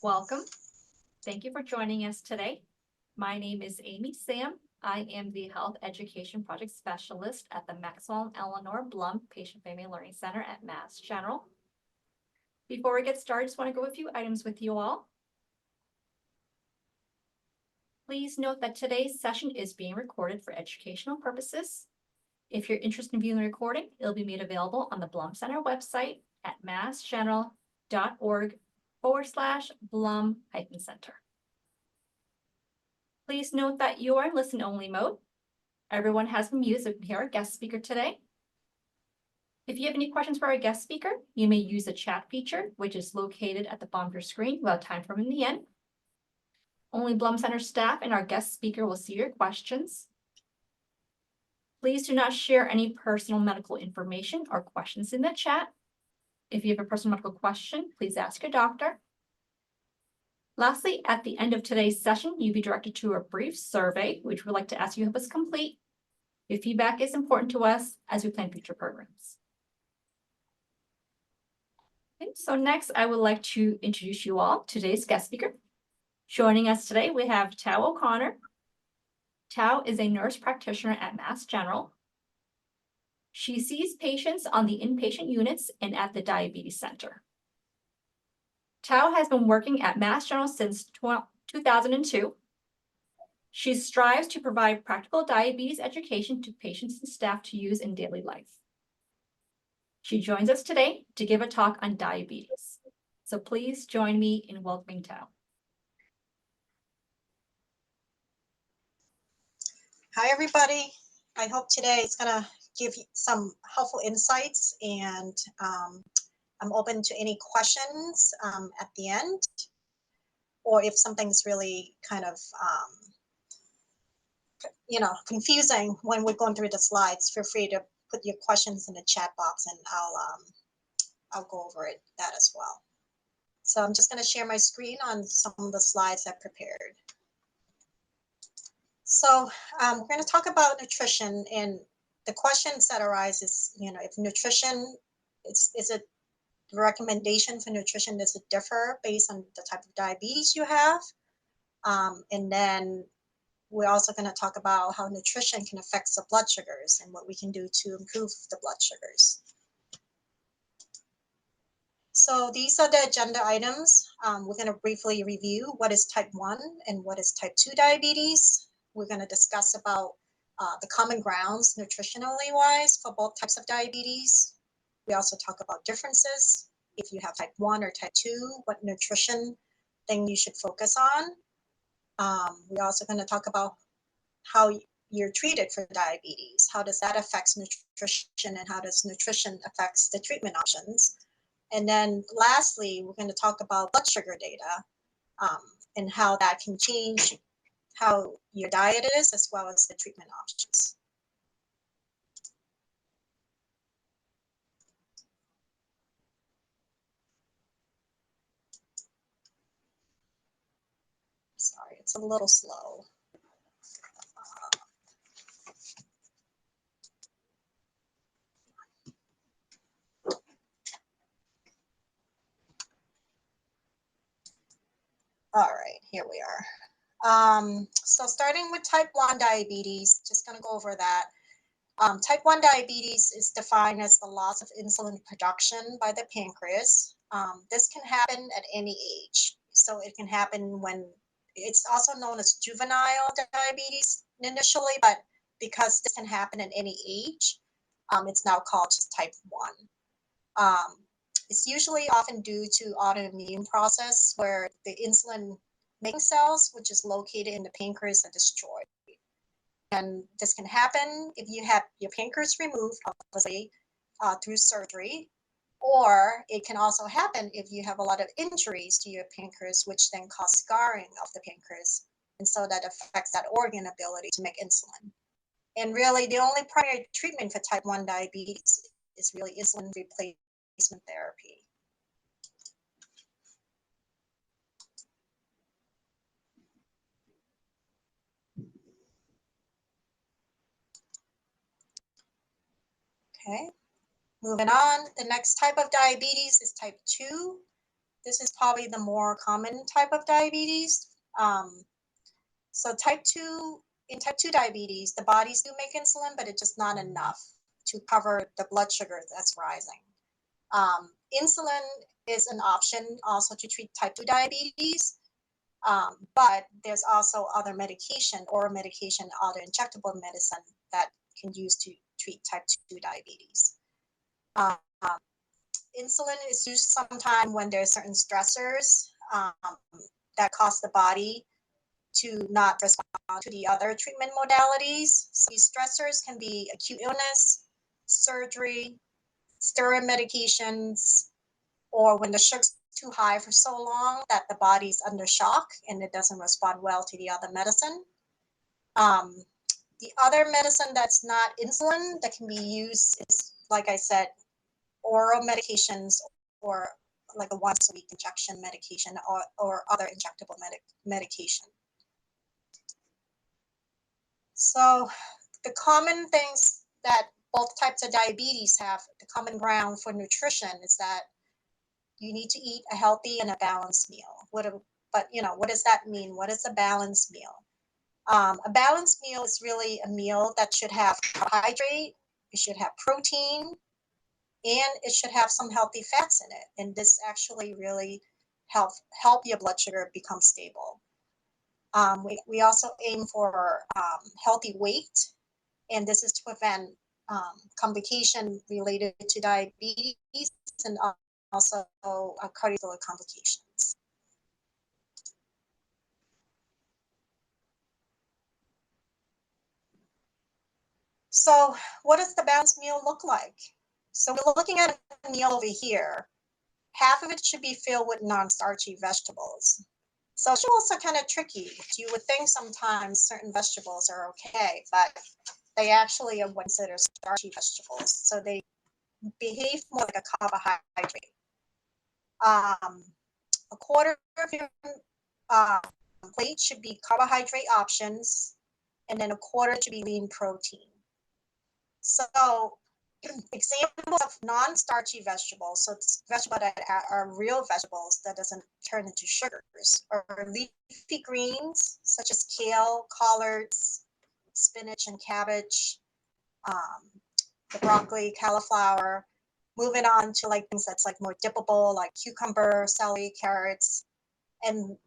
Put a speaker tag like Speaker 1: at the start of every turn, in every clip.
Speaker 1: Welcome. Thank you for joining us today. My name is Amy Sam. I am the Health Education Project Specialist at the Maxwell and Eleanor Blum Patient Family Learning Center at Mass General. Before we get started, I just want to go a few items with you all. Please note that today's session is being recorded for educational purposes. If you're interested in viewing the recording, it'll be made available on the Blum Center website at massgeneral.org/Blum-Center. Please note that you are in listen-only mode. Everyone has been muted so we can hear our guest speaker today. If you have any questions for our guest speaker, you may use the chat feature, which is located at the bottom of your screen. We'll have time for them in the end. Only Blum Center staff and our guest speaker will see your questions. Please do not share any personal medical information or questions in the chat. If you have a personal medical question, please ask your doctor. Lastly, at the end of today's session, you'll be directed to a brief survey, which we'd like to ask you to help us complete. Your feedback is important to us as we plan future programs. Okay, so next, I would like to introduce you all to today's guest speaker. Joining us today, we have Thao O'Connor. Thao is a nurse practitioner at Mass General. She sees patients on the inpatient units and at the diabetes center. Thao has been working at Mass General since 2002. She strives to provide practical diabetes education to patients and staff to use in daily life. She joins us today to give a talk on diabetes. So please join me in welcoming Thao.
Speaker 2: Hi, everybody. I hope today is going to give you some helpful insights, and I'm open to any questions at the end, or if something's really kind of, confusing when we're going through the slides, feel free to put your questions in the chat box, and I'll go over that as well. So I'm just going to share my screen on some of the slides I've prepared. So we're going to talk about nutrition, and the questions that arise is, if nutrition, is it the recommendation for nutrition, does it differ based on the type of diabetes you have? And then we're also going to talk about how nutrition can affect the blood sugars and what we can do to improve the blood sugars. So these are the agenda items. We're going to briefly review what is type 1 and what is type 2 diabetes. We're going to discuss about the common grounds nutritionally wise for both types of diabetes. We also talk about differences. If you have type 1 or type 2, what nutrition thing you should focus on. We're also going to talk about how you're treated for diabetes. How does that affect nutrition, and how does nutrition affect the treatment options? And then lastly, we're going to talk about blood sugar data and how that can change how your diet is, as well as the treatment options. Sorry, it's a little slow. All right, here we are. So starting with type 1 diabetes, just going to go over that. Type 1 diabetes is defined as the loss of insulin production by the pancreas. This can happen at any age. So it can happen when, it's also known as juvenile diabetes initially, but because this can happen at any age, it's now called just type 1. It's usually often due to autoimmune process where the insulin making cells, which is located in the pancreas, are destroyed. And this can happen if you have your pancreas removed, obviously, through surgery, or it can also happen if you have a lot of injuries to your pancreas, which then cause scarring of the pancreas. And so that affects that organ ability to make insulin. And really, the only primary treatment for type 1 diabetes is really insulin replacement therapy. Okay, moving on. The next type of diabetes is type 2. This is probably the more common type of diabetes. So in type 2 diabetes, the bodies do make insulin, but it's just not enough to cover the blood sugar that's rising. Insulin is an option also to treat type 2 diabetes, but there's also other medication, oral medication, other injectable medicine that can use to treat type 2 diabetes. Um, Insulin is used sometimes when there are certain stressors that cause the body to not respond to the other treatment modalities. So these stressors can be acute illness, surgery, steroid medications, or when the sugar's too high for so long that the body's under shock and it doesn't respond well to the other medicine. The other medicine that's not insulin that can be used is, like I said, oral medications or like a once a week injection medication or other injectable medication. So the common things that both types of diabetes have, the common ground for nutrition is that you need to eat a healthy and a balanced meal. What does that mean? What is a balanced meal? A balanced meal is really a meal that should have carbohydrate, it should have protein, and it should have some healthy fats in it. And this actually really help your blood sugar become stable. We also aim for healthy weight, and this is to prevent complication related to diabetes and also cardiovascular complications. So what does the balanced meal look like? So we're looking at a meal over here. Half of it should be filled with non-starchy vegetables. So vegetables are kind of tricky. You would think sometimes certain vegetables are okay, but they actually are considered starchy vegetables. So they behave more like a carbohydrate. A quarter of your plate should be carbohydrate options, and then a quarter should be lean protein. So examples of non-starchy vegetables, so it's vegetables that are real vegetables that doesn't turn into sugars, or leafy greens such as kale, collards, spinach, and cabbage, the broccoli, cauliflower. Moving on to like things that's like more dippable, like cucumber, celery, carrots, and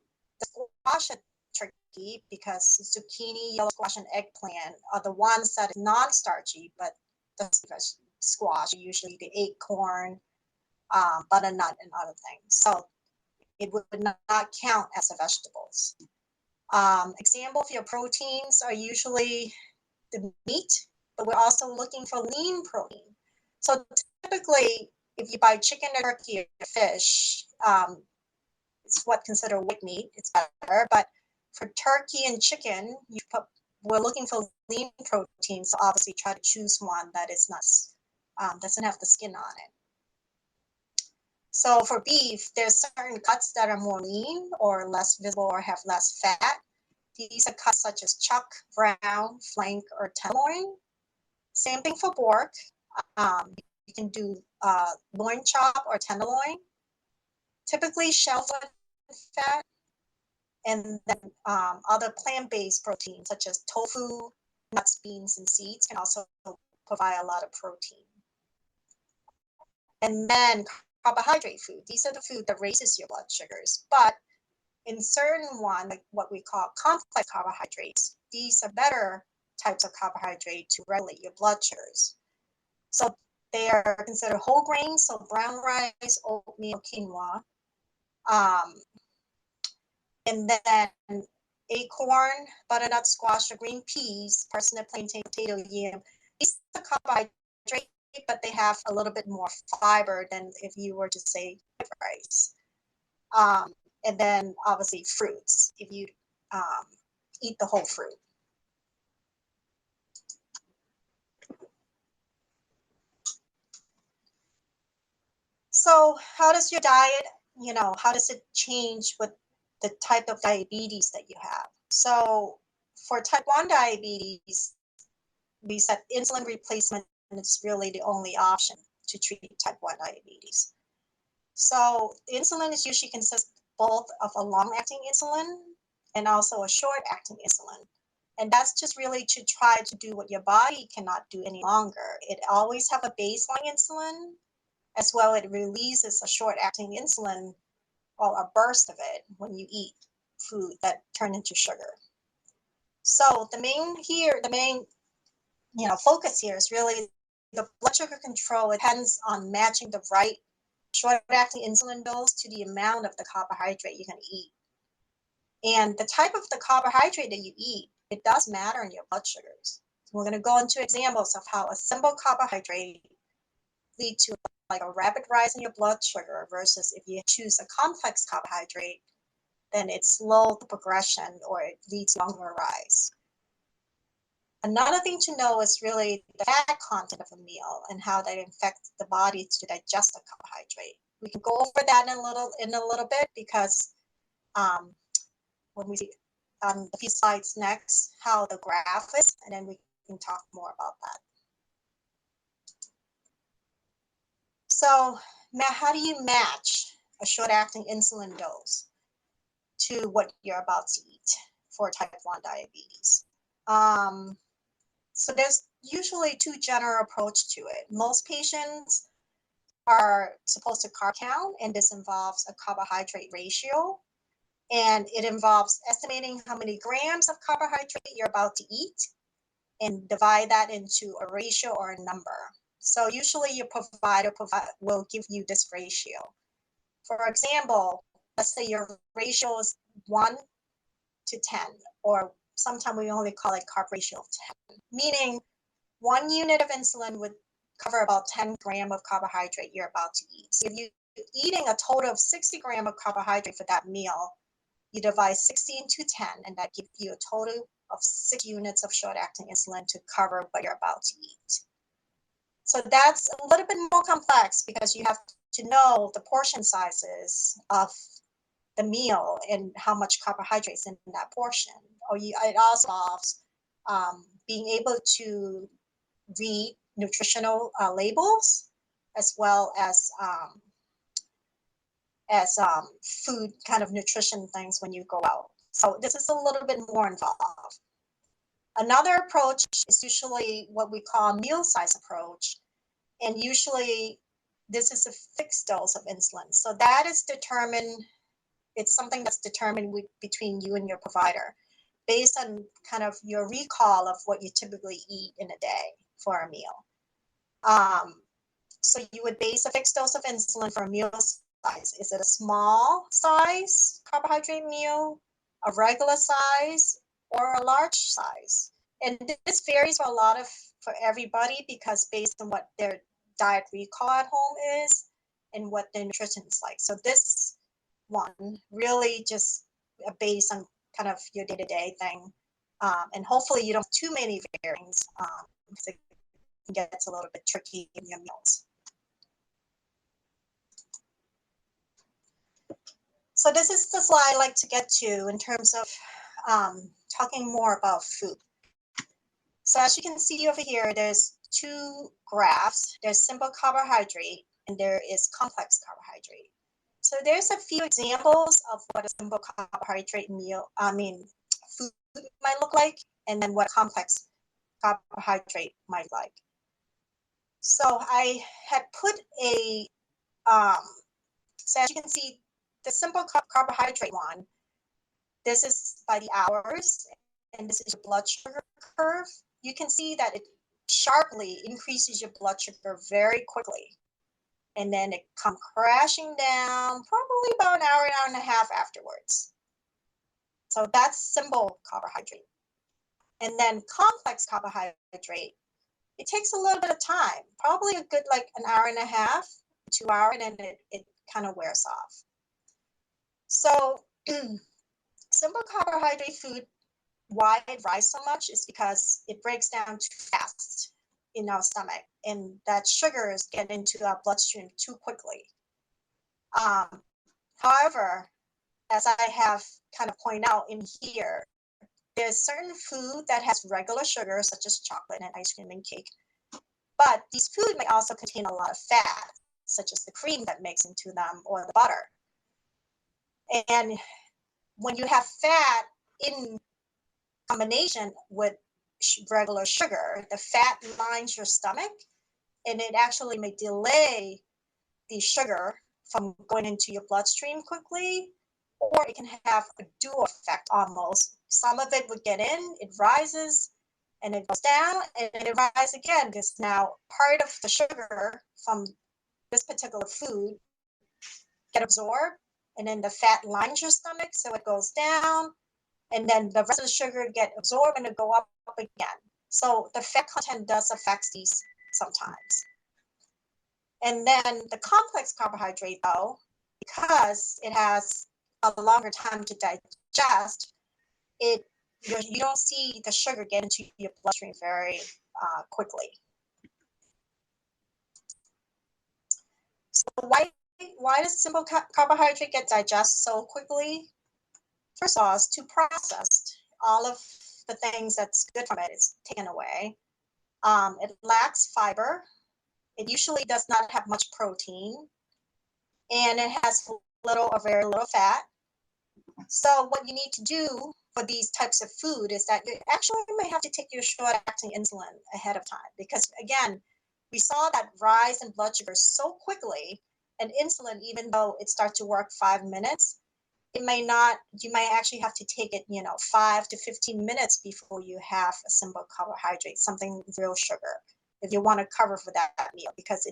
Speaker 2: the squash are tricky because zucchini, yellow squash, and eggplant are the ones that are non-starchy, but the squash are usually the acorn, butternut, and other things. So it would not count as a vegetables. Example of your proteins are usually the meat, but we're also looking for lean protein. So typically, if you buy chicken or turkey or fish, it's what considered white meat, it's better. But for turkey and chicken, we're looking for lean protein, so obviously try to choose one that is not doesn't have the skin on it. So for beef, there's certain cuts that are more lean or less visible or have less fat. These are cuts such as chuck, brown, flank, or tenderloin. Same thing for pork. You can do loin chop or tenderloin. Typically shellfish fat, and then other plant-based proteins such as tofu, nuts, beans, and seeds can also provide a lot of protein. And then carbohydrate food. These are the food that raises your blood sugars, but in certain one, like what we call complex carbohydrates, these are better types of carbohydrate to regulate your blood sugars. So they are considered whole grains, so brown rice, oatmeal, quinoa. And then acorn, butternut squash, or green peas, parsnip, plantain, potato, yam. These are carbohydrate, but they have a little bit more fiber than if you were to say rice. And then obviously fruits, if you eat the whole fruit. So how does your diet, how does it change with the type of diabetes that you have? So for type 1 diabetes, we said insulin replacement is really the only option to treat type 1 diabetes. So insulin is usually consists both of a long-acting insulin and also a short-acting insulin. And that's just really to try to do what your body cannot do any longer. It always have a baseline insulin, as well it releases a short-acting insulin or a burst of it when you eat food that turn into sugar. So the main focus here is really the blood sugar control. It depends on matching the right short-acting insulin dose to the amount of the carbohydrate you're going to eat. And the type of the carbohydrate that you eat, it does matter in your blood sugars. We're going to go into examples of how a simple carbohydrate lead to like a rapid rise in your blood sugar versus if you choose a complex carbohydrate, then it's slow progression or it leads to longer rise. Another thing to know is really the fat content of a meal and how that affects the body to digest a carbohydrate. We can go over that in a little bit because when we see on a few slides next how the graph is, and then we can talk more about that. So how do you match a short-acting insulin dose to what you're about to eat for type 1 diabetes? So there's usually two general approach to it. Most patients are supposed to carb count, and this involves a carbohydrate ratio. And it involves estimating how many grams of carbohydrate you're about to eat and divide that into a ratio or a number. So usually your provider will give you this ratio. For example, let's say your ratio is 1 to 10, or sometimes we only call it carb ratio of 10, meaning 1 unit of insulin would cover about 10 grams of carbohydrate you're about to eat. So if you're eating a total of 60 grams of carbohydrate for that meal, you divide 60 into 10, and that gives you a total of 6 units of short-acting insulin to cover what you're about to eat. So that's a little bit more complex because you have to know the portion sizes of the meal and how much carbohydrates in that portion. It also involves being able to read nutritional labels as well as food kind of nutrition things when you go out. So this is a little bit more involved. Another approach is usually what we call a meal size approach. And usually this is a fixed dose of insulin. So that is determined, it's something that's determined between you and your provider based on kind of your recall of what you typically eat in a day for a meal. So you would base a fixed dose of insulin for a meal size. Is it a small size carbohydrate meal, a regular size, or a large size? And this varies for everybody because based on what their diet recall at home is and what their nutrition is like. So this one really just based on kind of your day-to-day thing. And hopefully you don't have too many variants because it gets a little bit tricky in your meals. So this is the slide I like to get to in terms of talking more about food. So as you can see over here, there's two graphs. There's simple carbohydrate and there is complex carbohydrate. So there's a few examples of what a simple carbohydrate food might look like, and then what complex carbohydrate might like. So I had put so as you can see, the simple carbohydrate one, this is by the hours, and this is your blood sugar curve. You can see that it sharply increases your blood sugar very quickly. And then it comes crashing down probably about an hour and a half afterwards. So that's simple carbohydrate. And then complex carbohydrate, it takes a little bit of time, probably a good like an hour and a half, 2 hours, and then it kind of wears off. So simple carbohydrate food, why it rises so much is because it breaks down too fast in our stomach, and that sugars get into our bloodstream too quickly. However, as I have kind of pointed out in here, there's certain food that has regular sugar, such as chocolate and ice cream and cake. But these foods may also contain a lot of fat. such as the cream that makes into them or the butter. And when you have fat in combination with regular sugar, the fat lines your stomach, and it actually may delay the sugar from going into your bloodstream quickly, or it can have a dual effect almost. Some of it would get in, it rises, and it goes down, and it rises again, because now part of the sugar from this particular food get absorbed, and then the fat lines your stomach, so it goes down, and then the rest of the sugar get absorbed and it go up again. So the fat content does affect these sometimes. And then the complex carbohydrate, though, because it has a longer time to digest, you don't see the sugar get into your bloodstream very quickly. So why does simple carbohydrate get digested so quickly? First of all, it's too processed. All of the things that's good from it is taken away. It lacks fiber. It usually does not have much protein, and it has little or very little fat. So what you need to do for these types of food is that you actually may have to take your short-acting insulin ahead of time, because again, we saw that rise in blood sugar so quickly, and insulin, even though it starts to work 5 minutes, it may not, you might actually have to take it, 5 to 15 minutes before you have a simple carbohydrate, something real sugar, if you want to cover for that meal, because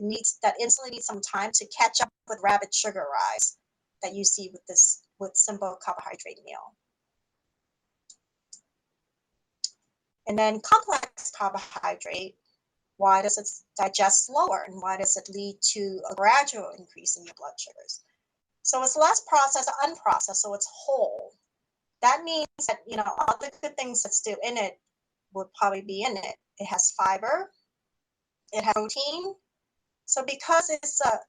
Speaker 2: that insulin needs some time to catch up with rapid sugar rise that you see with simple carbohydrate meal. And then complex carbohydrate, why does it digest slower, and why does it lead to a gradual increase in your blood sugars? So it's less processed or unprocessed, so it's whole. That means that, all the good things that's still in it would probably be in it. It has fiber, it has protein. So because it's a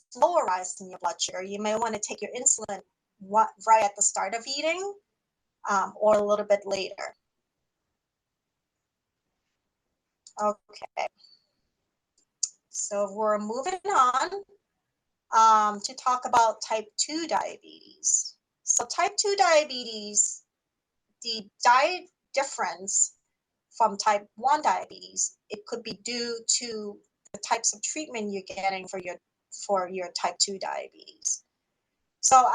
Speaker 2: slower rise in your blood sugar, you may want to take your insulin right at the start of eating, or a little bit later. Okay. So we're moving on to talk about type 2 diabetes. So type 2 diabetes, the diet difference from type 1 diabetes, it could be due to the types of treatment you're getting for your type 2 diabetes. So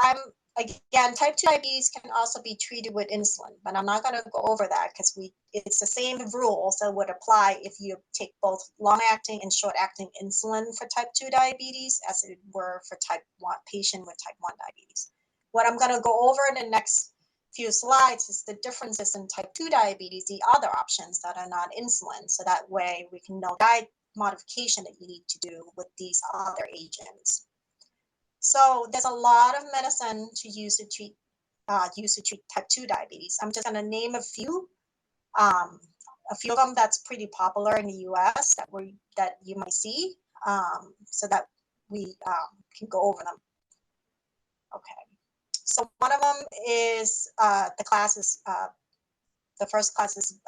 Speaker 2: again, type 2 diabetes can also be treated with insulin, but I'm not going to go over that because it's the same rules that would apply if you take both long-acting and short-acting insulin for type 2 diabetes as it were for type 1 patient with type 1 diabetes. What I'm going to go over in the next few slides is the differences in type 2 diabetes, the other options that are not insulin, so that way we can know diet modification that you need to do with these other agents. So there's a lot of medicine to use to treat type 2 diabetes. I'm just going to name a few of them that's pretty popular in the U.S. that you might see, so that we can go over them. Okay. So one of them is the first class is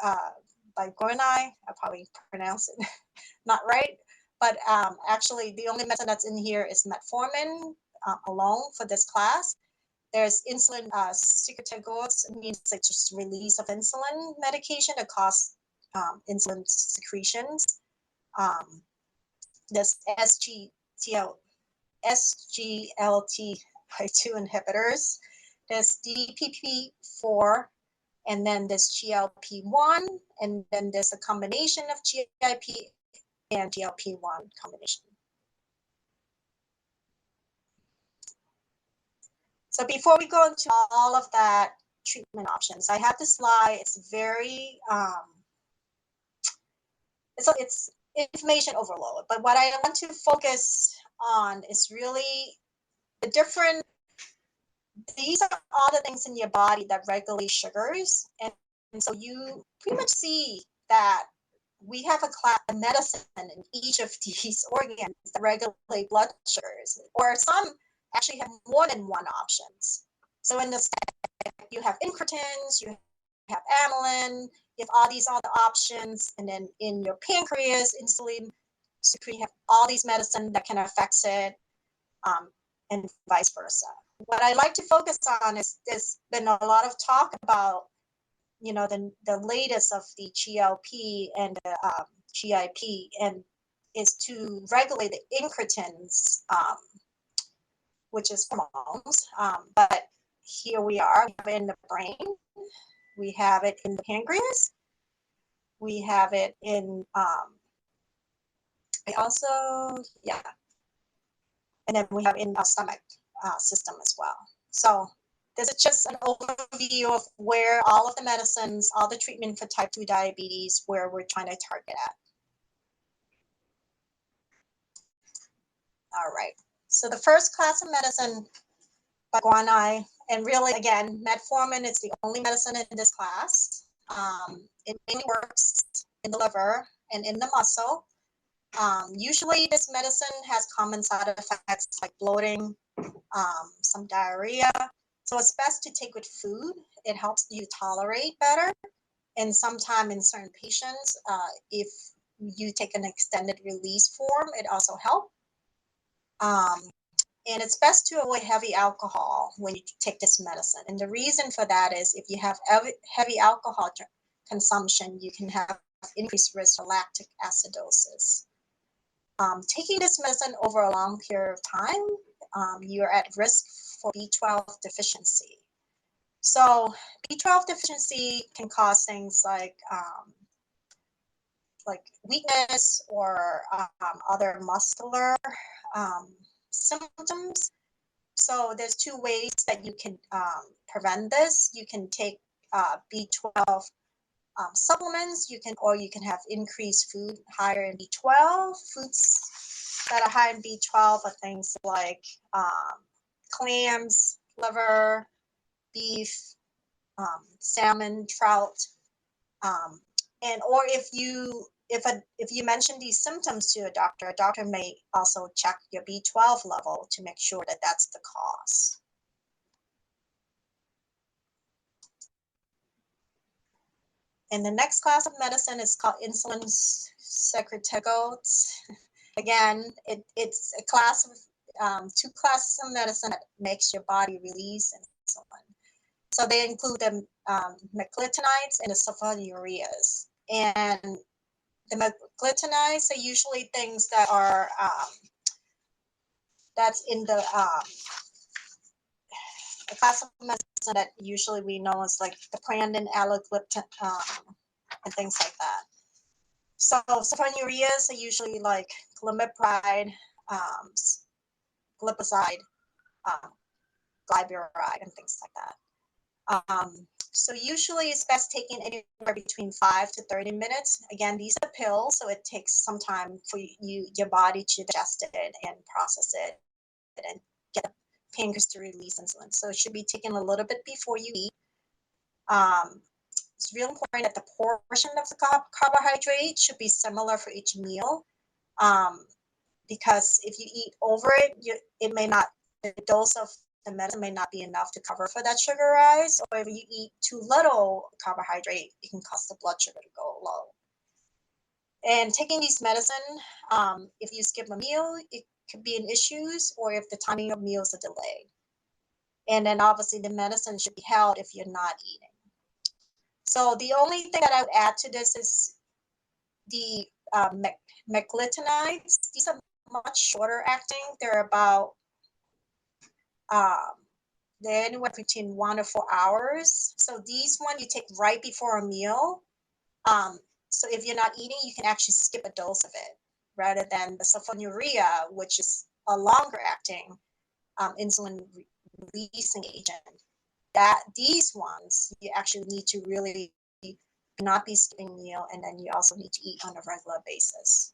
Speaker 2: by Gorenai. I probably pronounced it not right, but actually the only medicine that's in here is metformin alone for this class. There's insulin secretagogues, it means it's just release of insulin medication that cause insulin secretions. There's SGLT2 inhibitors. There's DPP4, and then there's GLP-1, and then there's a combination of GIP and GLP-1 combination. So before we go into all of that treatment options, I have this slide. It's very, it's information overload. But what I want to focus on is really the different, these are all the things in your body that regulate sugars. And so you pretty much see that we have a medicine in each of these organs that regulate blood sugars, or some actually have more than one options. So in this, you have incretins, you have amylin, you have all these other options, and then in your pancreas, insulin. secrete, have all these medicine that can affect it, and vice versa. What I like to focus on is there's been a lot of talk about, the latest of the GLP and the GIP, and is to regulate the incretins, which is hormones. But here we are, we have it in the brain, we have it in the pancreas, we have it in, yeah, and then we have in our stomach system as well. So this is just an overview of where all of the medicines, all the treatment for type 2 diabetes, where we're trying to target at. All right, so the first class of medicine by guanine, and really, again, metformin is the only medicine in this class. It mainly works in the liver and in the muscle. Usually this medicine has common side effects like bloating, some diarrhea. So it's best to take with food. It helps you tolerate better. And sometimes in certain patients, if you take an extended release form, it also helps. And it's best to avoid heavy alcohol when you take this medicine. And the reason for that is if you have heavy alcohol consumption, you can have increased risk for lactic acidosis. Taking this medicine over a long period of time, you're at risk for B12 deficiency. So B12 deficiency can cause things like weakness or other muscular symptoms. So there's two ways that you can prevent this. You can take B12 supplements. You can have increased food higher in B12. Foods that are high in B12 are things like clams, liver, beef, salmon, trout, or if you mention these symptoms to a doctor may also check your B12 level to make sure that that's the cause. And the next class of medicine is called insulin secretagogues. Again, it's a class of two classes of medicine that makes your body release insulin. So they include the meglitinides and the sulfonylureas. And the meglitinides are usually things that are that's in the a class of medicine that usually we know as like the Prandin, allogliptin, and things like that. So sulfonylureas are usually like glimepiride, glipizide, glyburide, and things like that. So usually it's best taken anywhere between 5 to 30 minutes. Again, these are pills, so it takes some time for your body to digest it and process it and get the pancreas to release insulin. So it should be taken a little bit before you eat. It's real important that the portion of the carbohydrate should be similar for each meal, because if you eat over it, the dose of the medicine may not be enough to cover for that sugar rise, or if you eat too little carbohydrate, it can cause the blood sugar to go low. And taking these medicine, if you skip a meal, it could be an issue, or if the timing of meals are delayed. And then obviously the medicine should be held if you're not eating. So the only thing that I would add to this is the meglitinides. These are much shorter acting. They're about they're anywhere between 1 to 4 hours. So these one you take right before a meal. So if you're not eating, you can actually skip a dose of it, rather than the sulfonylurea, which is a longer acting insulin releasing agent. These ones you actually need to really not be skipping meal, and then you also need to eat on a regular basis.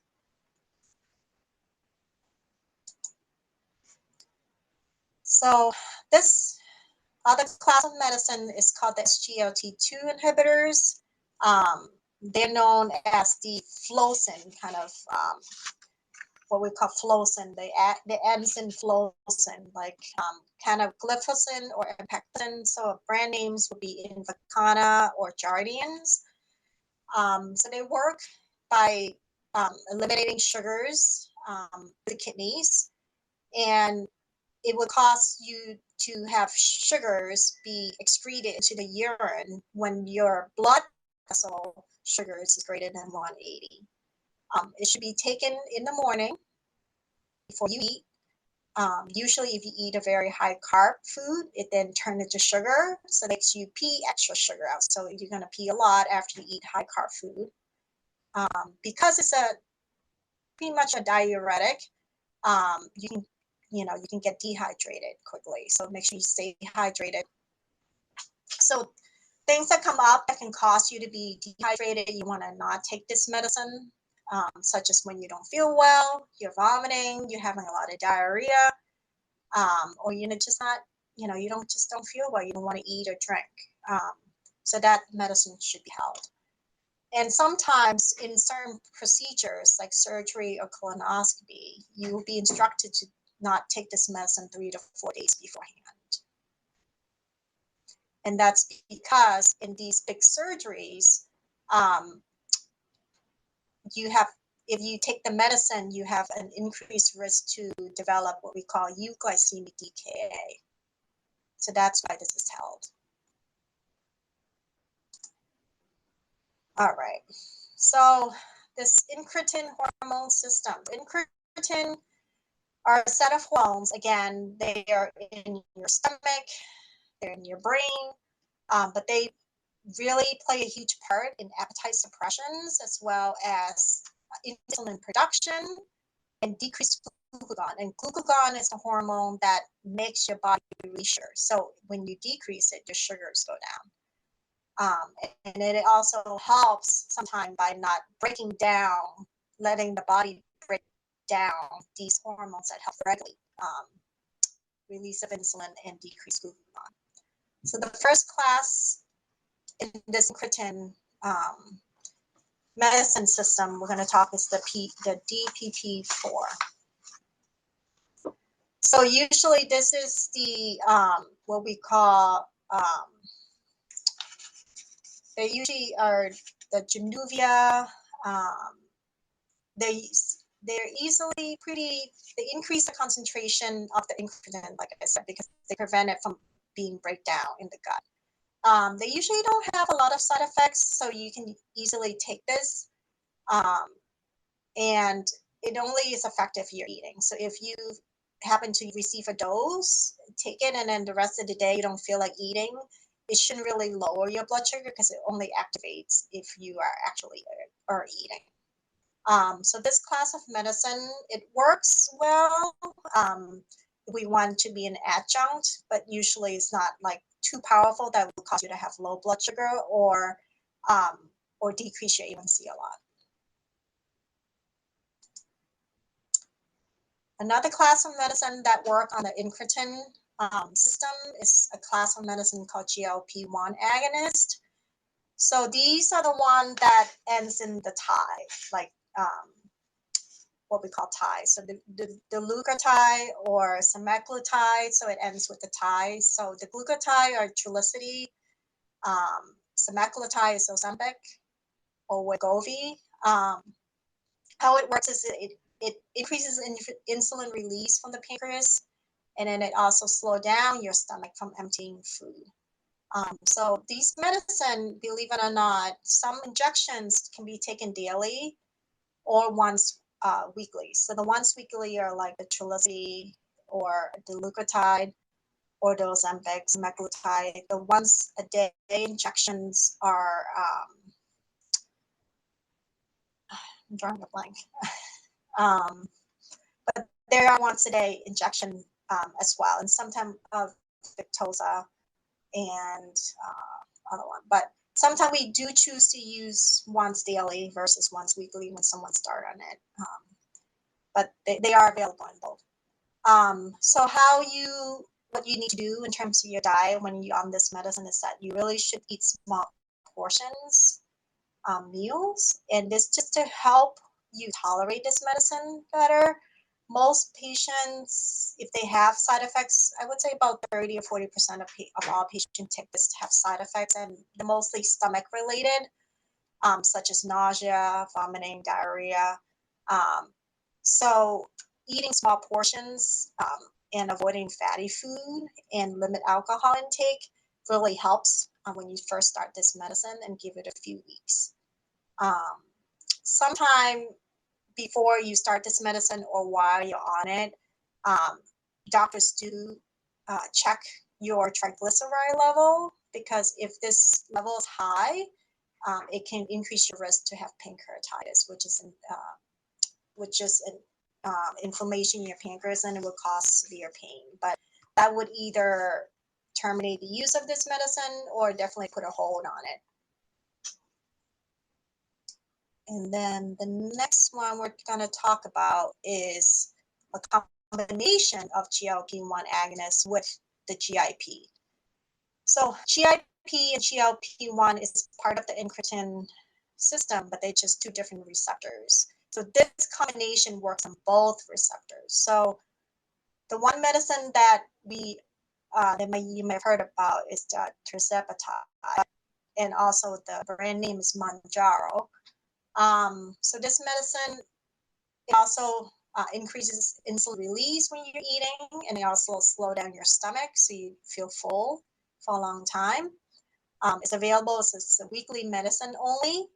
Speaker 2: So this other class of medicine is called the SGLT2 inhibitors. They're known as the flowsin, kind of what we call flowsin. The ends in flowsin, like kind of glyphosin or impectin. So brand names would be Invokana or Jardians. So they work by eliminating sugars, the kidneys, and it would cause you to have sugars be excreted into the urine when your blood vessel sugars is greater than 180. It should be taken in the morning before you eat. Usually if you eat a very high carb food, it then turns into sugar, so it makes you pee extra sugar out. So you're going to pee a lot after you eat high carb food. Because it's pretty much a diuretic, you can get dehydrated quickly. So make sure you stay hydrated. So things that come up that can cause you to be dehydrated, you want to not take this medicine, such as when you don't feel well, you're vomiting, you're having a lot of diarrhea, or you're just not, you don't feel well, you don't want to eat or drink. So that medicine should be held. And sometimes in certain procedures like surgery or colonoscopy, you will be instructed to not take this medicine 3 to 4 days beforehand. And that's because in these big surgeries, if you take the medicine, you have an increased risk to develop what we call euglycemic DKA. So that's why this is held. All right. So this incretin hormone system. Incretin are a set of hormones. Again, they are in your stomach, they're in your brain, but they really play a huge part in appetite suppressions as well as insulin production and decreased glucagon. And glucagon is the hormone that makes your body release sugar. So when you decrease it, your sugars go down. And it also helps sometimes by not breaking down, letting the body break down these hormones that help regulate release of insulin and decrease glucagon. So the first class in this incretin medicine system we're going to talk is the DPP4. So usually this is the what we call they usually are the Januvia. They're easily they increase the concentration of the incretin, like I said, because they prevent it from being breakdown in the gut. They usually don't have a lot of side effects, so you can easily take this. And it only is effective if you're eating. So if you happen to receive a dose, take it, and then the rest of the day you don't feel like eating, it shouldn't really lower your blood sugar because it only activates if you are actually are eating. So this class of medicine, it works well. We want to be an adjunct, but usually it's not like too powerful that will cause you to have low blood sugar or decrease your A1C a lot. Another class of medicine that work on the incretin system is a class of medicine called GLP-1 agonist. So these are the one that ends in the tie, like what we call tie. So the glutathione or semaglutide, so it ends with the tie. So the glutathione or Trulicity, semaglutide is Ozempic or Wegovy. How it works is it increases insulin release from the pancreas, and then it also slows down your stomach from emptying food. So these medicine, believe it or not, some injections can be taken daily or once weekly. So the once weekly are like the Trulicity or the glutathione or the Ozempic, semaglutide. The once a day injections are I'm drawing a blank. But there are once a day injection as well, and sometimes Victoza and other one. But sometimes we do choose to use once daily versus once weekly when someone starts on it. But they are available in both. So what you need to do in terms of your diet when you're on this medicine is that you really should eat small portions meals, and this just to help you tolerate this medicine better. Most patients, if they have side effects, I would say about 30 or 40% of all patients take this to have side effects, and they're mostly stomach related. such as nausea, vomiting, diarrhea. So eating small portions and avoiding fatty food and limit alcohol intake really helps when you first start this medicine, and give it a few weeks. Sometime before you start this medicine or while you're on it, doctors do check your triglyceride level, because if this level is high, it can increase your risk to have pancreatitis, which is an inflammation in your pancreas, and it will cause severe pain. But that would either terminate the use of this medicine or definitely put a hold on it. And then the next one we're going to talk about is a combination of GLP-1 agonists with the GIP. So GIP and GLP-1 is part of the incretin system, but they're just two different receptors. So this combination works on both receptors. So the one medicine that you may have heard about is the tirzepatide, and also the brand name is Mounjaro. So this medicine also increases insulin release when you're eating, and it also slow down your stomach so you feel full for a long time. It's available as a weekly medicine only.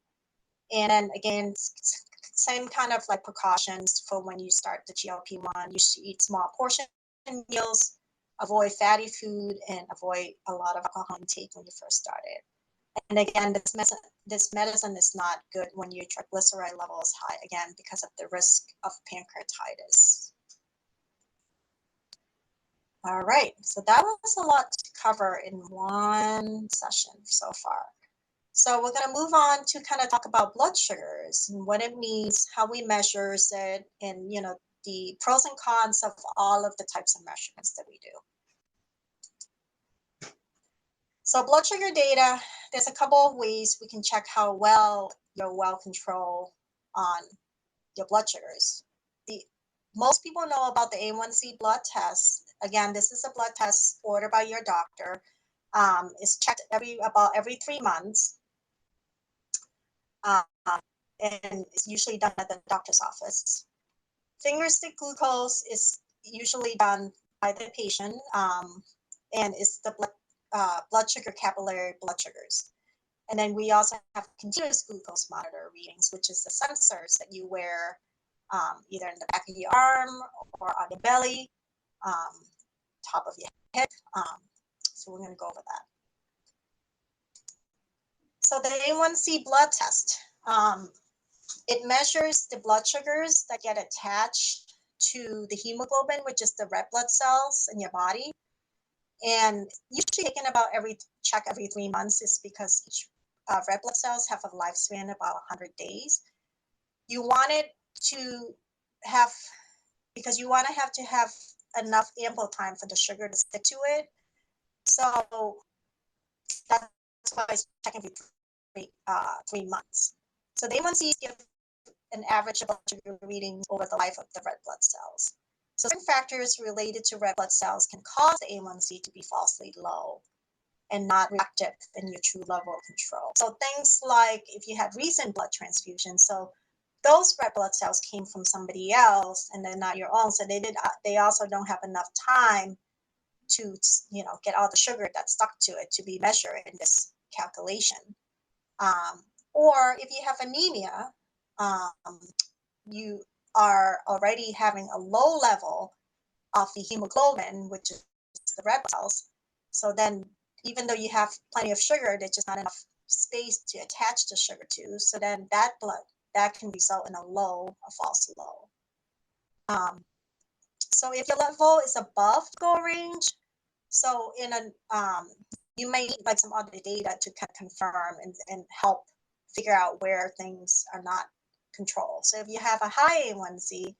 Speaker 2: And then again, same kind of like precautions for when you start the GLP-1. You should eat small portion meals, avoid fatty food, and avoid a lot of alcohol intake when you first start it. And again, this medicine is not good when your triglyceride level is high, again, because of the risk of pancreatitis. All right, so that was a lot to cover in one session so far. So we're going to move on to kind of talk about blood sugars and what it means, how we measure it, and the pros and cons of all of the types of measurements that we do. So blood sugar data, there's a couple of ways we can check how well you're well controlled on your blood sugars. Most people know about the A1C blood test. Again, this is a blood test ordered by your doctor. It's checked about every 3 months. And it's usually done at the doctor's office. Finger stick glucose is usually done by the patient, and it's the blood sugar, capillary blood sugars. And then we also have continuous glucose monitor readings, which is the sensors that you wear either in the back of your arm or on your belly, top of your head. So we're going to go over that. So the A1C blood test, it measures the blood sugars that get attached to the hemoglobin, which is the red blood cells in your body. And usually taken about every 3 months, is because each red blood cells have a lifespan about 100 days. You want it to have, because you want to have enough ample time for the sugar to stick to it. So that's why it's checking every 3 months. So the A1Cs give an average of blood sugar readings over the life of the red blood cells. So certain factors related to red blood cells can cause the A1C to be falsely low and not reflective in your true level of control. So things like if you had recent blood transfusions, so those red blood cells came from somebody else and they're not your own, so they also don't have enough time to get all the sugar that's stuck to it to be measured in this calculation. Or if you have anemia, you are already having a low level of the hemoglobin, which is the red cells. So then even though you have plenty of sugar, there's just not enough space to attach the sugar to. So then that can result in a false low. So if your level is above goal range, so you may need like some other data to confirm and help figure out where things are not controlled. So if you have a high A1C,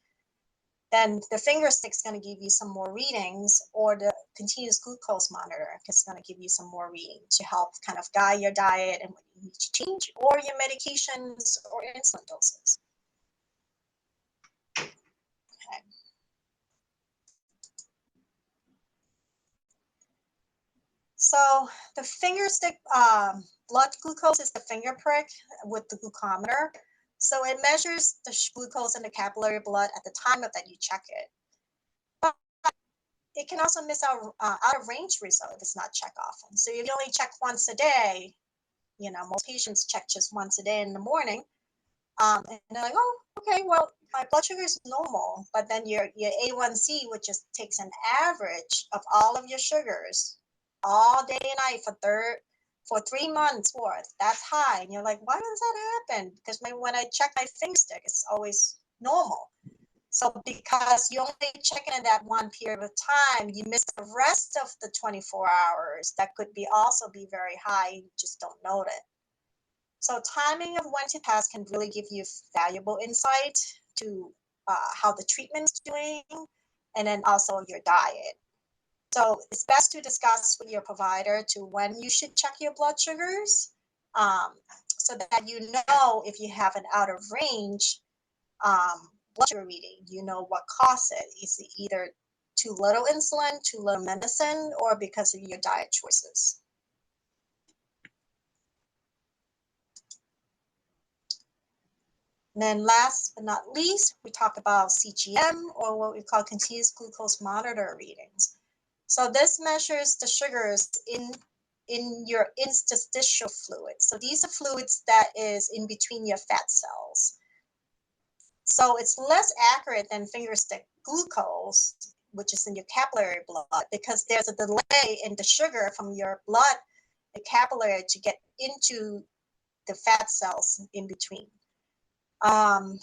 Speaker 2: then the finger stick is going to give you some more readings, or the continuous glucose monitor is going to give you some more readings to help kind of guide your diet and what you need to change, or your medications or insulin doses. Okay. So the finger stick blood glucose is the finger prick with the glucometer. So it measures the glucose in the capillary blood at the time of that you check it. But it can also miss out of range result if it's not checked often. So if you only check once a day, most patients check just once a day in the morning. And they're like, oh, okay, well, my blood sugar is normal, but then your A1C, which just takes an average of all of your sugars all day and night for 3 months worth, that's high. And you're like, why does that happen? Because when I check my finger stick, it's always normal. So because you only check it in that one period of time, you miss the rest of the 24 hours. That could also be very high. You just don't know it. So timing of when to test can really give you valuable insight to how the treatment's doing, and then also your diet. So it's best to discuss with your provider to when you should check your blood sugars, so that you know if you have an out of range blood sugar reading, you know what caused it. Is it either too little insulin, too little medicine, or because of your diet choices? And then last but not least, we talk about CGM, or what we call continuous glucose monitor readings. So this measures the sugars in your interstitial fluid. So these are fluids that is in between your fat cells. So it's less accurate than finger stick glucose, which is in your capillary blood, because there's a delay in the sugar from your blood, the capillary, to get into the fat cells in between. But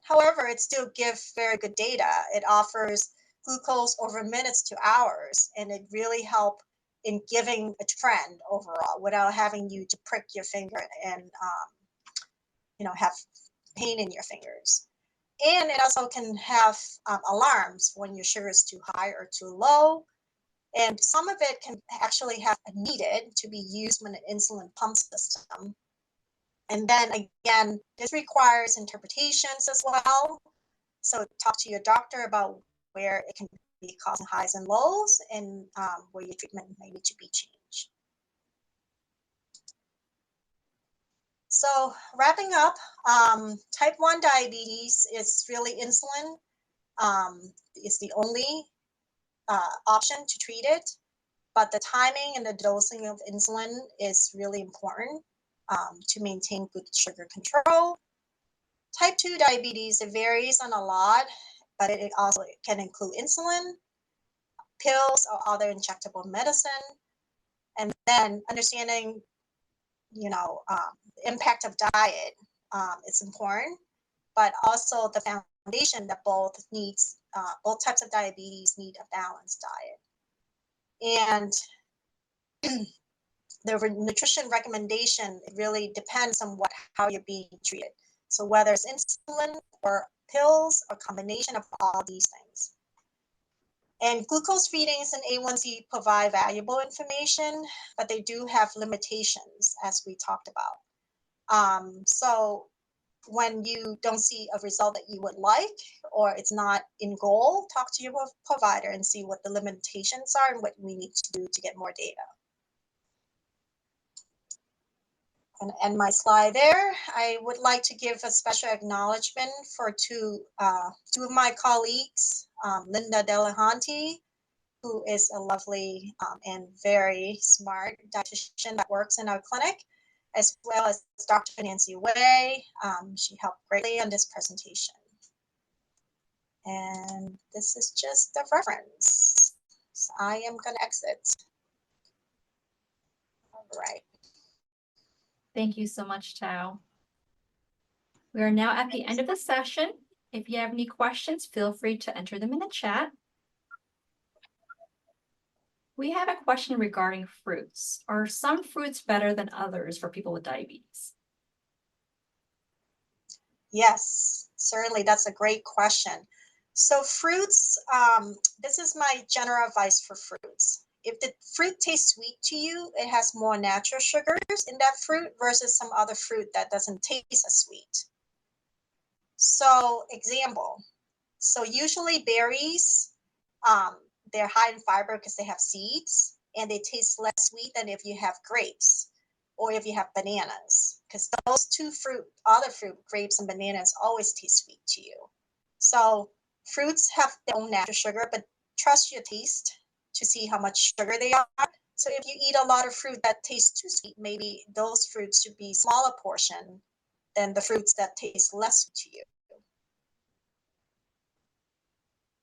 Speaker 2: however, it still gives very good data. It offers glucose over minutes to hours, and it really helps in giving a trend overall without having you to prick your finger and have pain in your fingers. And it also can have alarms when your sugar is too high or too low. And some of it can actually have needed to be used when an insulin pump system. And then again, this requires interpretations as well. So talk to your doctor about where it can be causing highs and lows, and where your treatment may need to be changed. So wrapping up, type 1 diabetes is really insulin is the only option to treat it, but the timing and the dosing of insulin is really important to maintain good sugar control. Type 2 diabetes, it varies on a lot, but it also can include insulin, pills, or other injectable medicine. And then understanding, the impact of diet is important, but also the foundation that both types of diabetes need a balanced diet. And the nutrition recommendation, it really depends on how you're being treated. So whether it's insulin or pills or combination of all these things. And glucose readings and A1C provide valuable information, but they do have limitations, as we talked about. So when you don't see a result that you would like, or it's not in goal, talk to your provider and see what the limitations are and what we need to do to get more data. I'm going to end my slide there. I would like to give a special acknowledgement for two of my colleagues, Linda Delahanty, who is a lovely and very smart dietitian that works in our clinic, as well as Dr. Nancy Way. She helped greatly on this presentation. And this is just the reference. So I am going to exit. All right.
Speaker 1: Thank you so much, Thao. We are now at the end of the session. If you have any questions, feel free to enter them in the chat. We have a question regarding fruits. Are some fruits better than others for people with diabetes?
Speaker 2: Yes, certainly. That's a great question. So fruits, this is my general advice for fruits. If the fruit tastes sweet to you, it has more natural sugars in that fruit versus some other fruit that doesn't taste as sweet. So example, so usually berries, they're high in fiber because they have seeds. and they taste less sweet than if you have grapes or if you have bananas, because those two other fruit, grapes and bananas, always taste sweet to you. So fruits have their own natural sugar, but trust your taste to see how much sugar they are. So if you eat a lot of fruit that tastes too sweet, maybe those fruits should be smaller portion than the fruits that taste less sweet to you.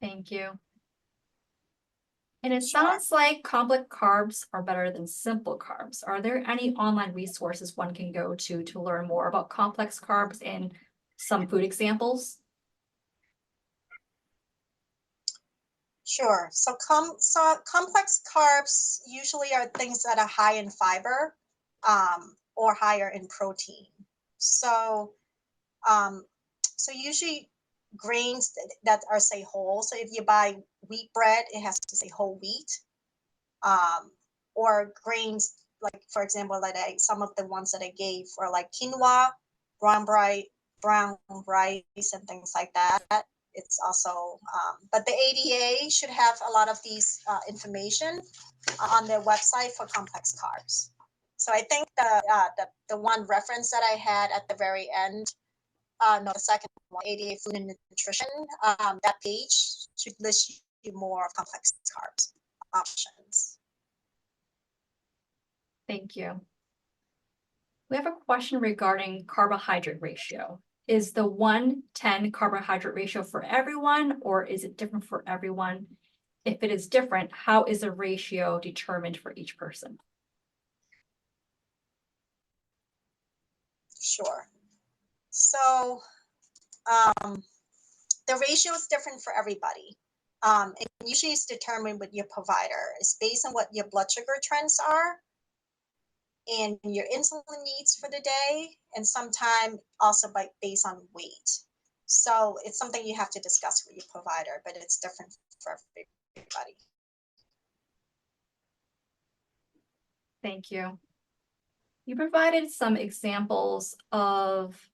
Speaker 1: Thank you. And it
Speaker 2: Sure.
Speaker 1: sounds like complex carbs are better than simple carbs. Are there any online resources one can go to learn more about complex carbs and some food examples?
Speaker 2: Sure. So complex carbs usually are things that are high in fiber, or higher in protein. So um, so usually grains that are, say, whole. So if you buy wheat bread, it has to say whole wheat. Or grains, like, for example, some of the ones that I gave were like quinoa, brown rice, and things like that. It's also, but the ADA should have a lot of these information on their website for complex carbs. So I think the one reference that I had at the very end, no, the second one, ADA Food and Nutrition, that page should list you more of complex carbs options.
Speaker 1: Thank you. We have a question regarding carbohydrate ratio. Is the 1:10 carbohydrate ratio for everyone, or is it different for everyone? If it is different, how is the ratio determined for each person?
Speaker 2: Sure. So the ratio is different for everybody. And usually it's determined with your provider. It's based on what your blood sugar trends are and your insulin needs for the day, and sometimes also based on weight. So it's something you have to discuss with your provider, but it's different for everybody.
Speaker 1: Thank you. You provided some examples of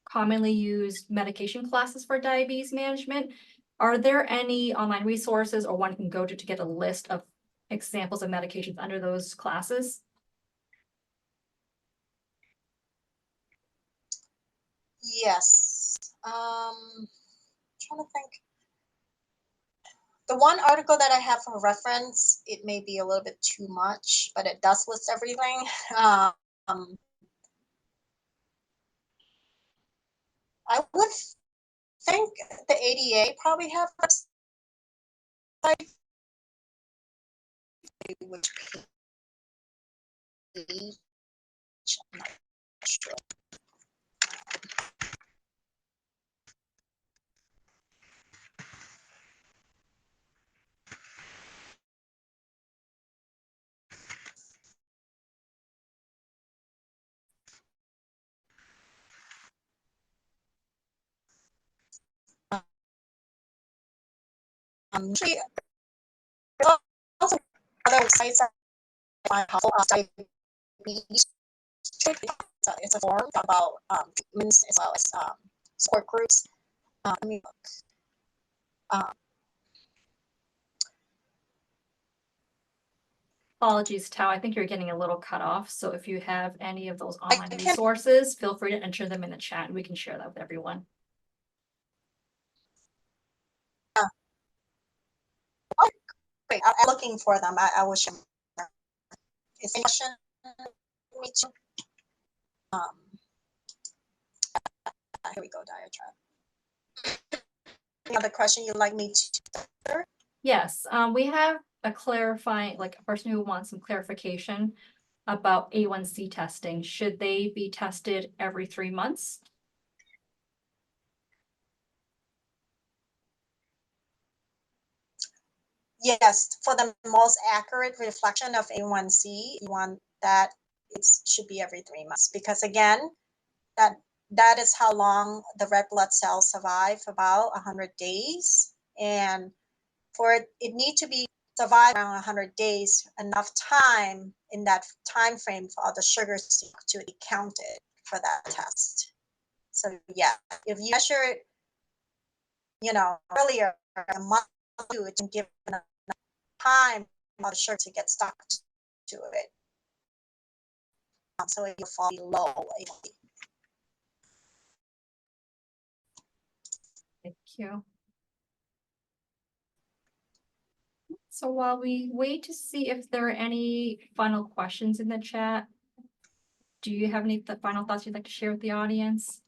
Speaker 1: commonly used medication classes for diabetes management. Are there any online resources or one can go to get a list of examples of medications under those classes?
Speaker 2: Yes. Trying to think. The one article that I have for reference, it may be a little bit too much, but it does list everything. I would think the ADA probably have a website, which page, I'm not sure. Actually, also other websites that I find helpful. Diabetes treatment. It's a forum about treatments as well as support groups. Let me look.
Speaker 1: Apologies, Tao, I think you're getting a little cut off. So if you have any of those
Speaker 2: I
Speaker 1: online
Speaker 2: can,
Speaker 1: resources, feel free to enter them in the chat and we can share that with everyone.
Speaker 2: great. I'm looking for them. I will share. Is any question? Me too. Here we go, diatribe. Any other question you'd like me to answer?
Speaker 1: Yes, we have a clarifying, like a person who wants some clarification about A1C testing. Should they be tested every 3 months?
Speaker 2: Yes, for the most accurate reflection of A1C, you want that it should be every 3 months, because again, that is how long the red blood cells survive, about 100 days. And for it need to be survive around 100 days, enough time in that time frame for all the sugars to be counted for that test. So yeah, if you measure it, earlier, a month, it can give enough time the sugar to get stuck to it. So it will fall below.
Speaker 1: Thank you. So while we wait to see if there are any final questions in the chat, do you have any final thoughts you'd like to share with the audience?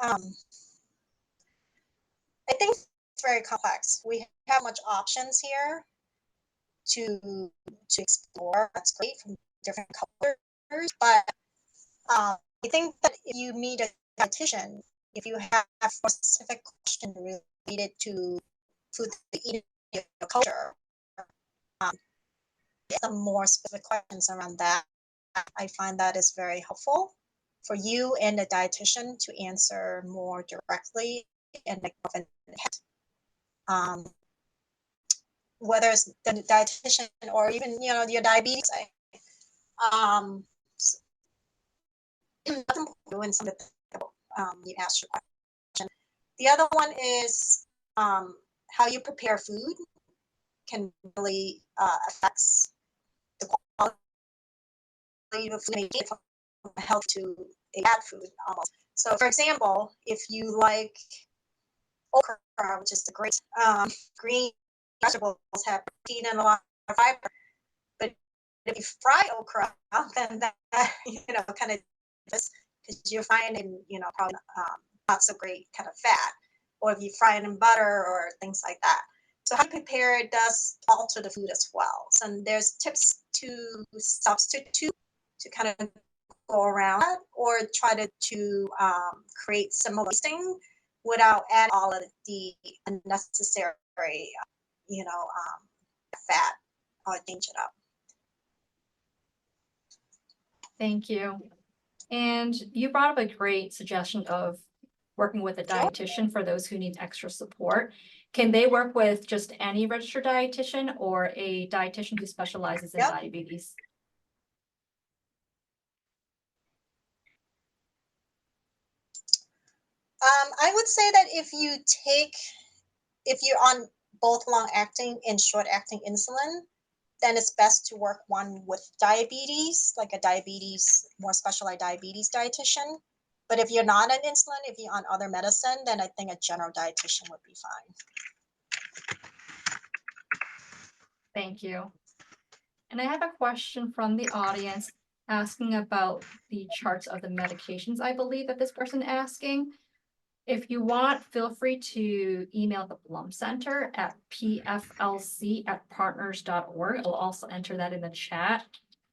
Speaker 2: I think it's very complex. We have much options here to explore. That's great from different colors, but I think that if you meet a dietitian, if you have a specific question related to food that you eat in your culture, some more specific questions around that, I find that is very helpful for you and the dietitian to answer more directly and whether it's the dietitian or even your diabetes. Doing some of you asked your question. The other one is how you prepare food can really affects the quality of food, from health to a bad food almost. So, for example, if you like okra, which is the great green vegetables, have protein and a lot of fiber, but if you fry okra, then that kind of because you're frying in probably not so great kind of fat, or if you fry it in butter or things like that. So how you prepare it does alter the food as well. So there's tips to substitute to kind of go around that, or try to create similar tasting without adding all of the unnecessary fat or change it up.
Speaker 1: Thank you. And you brought up a great suggestion of working with a dietitian for those who need extra support. Can they work with just any registered dietitian or a dietitian who specializes in diabetes?
Speaker 2: I would say that if you're on both long-acting and short-acting insulin, then it's best to work one with diabetes, like a more specialized diabetes dietitian. But if you're not on insulin, if you're on other medicine, then I think a general dietitian would be fine.
Speaker 1: Thank you. And I have a question from the audience asking about the charts of the medications, I believe that this person asking. If you want, feel free to email the Blum Center at pflc@partners.org. I'll also enter that in the chat.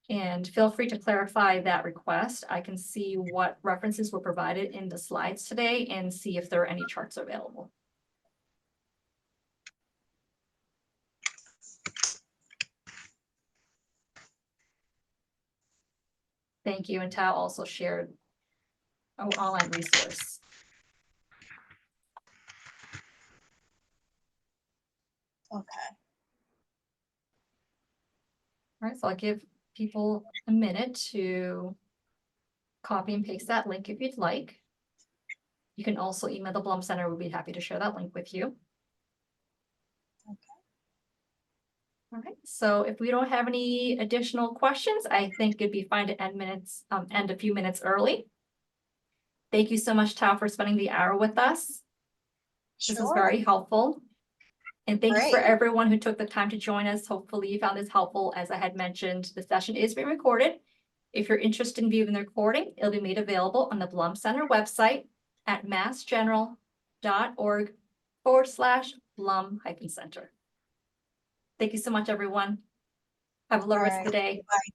Speaker 1: And feel free to clarify that request. I can see what references were provided in the slides today and see if there are any charts available. Thank you. And Thao also shared an online resource.
Speaker 2: Okay.
Speaker 1: All right, so I'll give people a minute to copy and paste that link if you'd like. You can also email the Blum Center. We'd be happy to share that link with you.
Speaker 2: Okay.
Speaker 1: All right, so if we don't have any additional questions, I think it'd be fine to end a few minutes early. Thank you so much, Thao, for spending the hour with us.
Speaker 2: Sure.
Speaker 1: This is very helpful. And thank you for
Speaker 2: Great.
Speaker 1: everyone who took the time to join us. Hopefully you found this helpful. As I had mentioned, the session is being recorded. If you're interested in viewing the recording, it'll be made available on the Blum Center website at massgeneral.org/Blum-Center. Thank you so much, everyone. Have a lovely rest of the day.
Speaker 2: Bye.